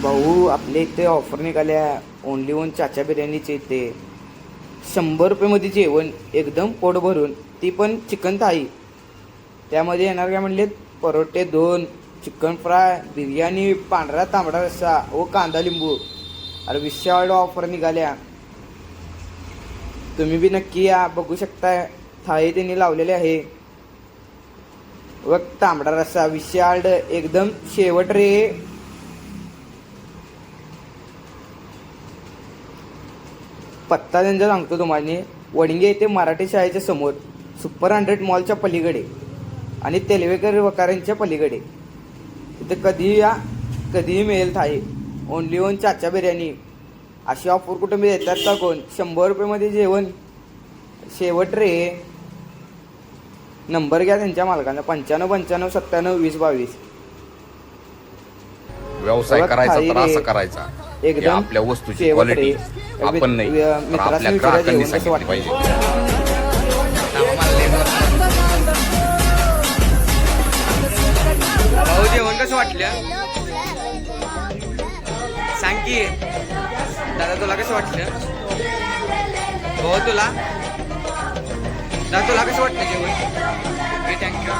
भाऊ आपल्या इथे ऑफर निघाल्या ओनली वन चाचा बिर्याणीचे इथे 100 रुपयेमध्ये जेवण एकदम पोट भरून, ती पण चिकन थाळी. त्यामध्ये येणार काय म्हणले, परोठे 2, चिकन फ्राय, बिर्याणी, पांढरा तांबडा रस्सा व कांदा लिंबू. अरे विशाळ ऑफर निघाल्या, तुम्ही बी नक्की या. बघू शकताय थाळी त्यांनी लावलेली आहे व तांबडा रस्सा विशाळ एकदम शेवट रे. पत्ता त्यांचा सांगतो तुम्हाला, वडिंगे येथे मराठी शाळेच्या समोर, सुपर 100 मॉलच्या पलीकडे आणि तेलवेकर वकारांच्या पलीकडे. तिथे कधीही या, कधीही मिळेल थाळी. ओनली वन चाचा बिर्याणी. अशी ऑफर कुठं मी देतात का कोण? 100 रुपयेमध्ये जेवण शेवट रे. नंबर घ्या त्यांच्या मालकांना, 95 95 97 20 22. व्यवसाय करायचा तर असं करायचा, एकदम आपल्या वस्तूची क्वालिटी आपण नाही तर आपल्या ग्राहकांनी सांगितली पाहिजे. भाऊ जेवण कसं वाटलं सांग की. दादा तुला कसं वाटलं? भाऊ तुला कसं वाटलं जेवण? थँक्यू.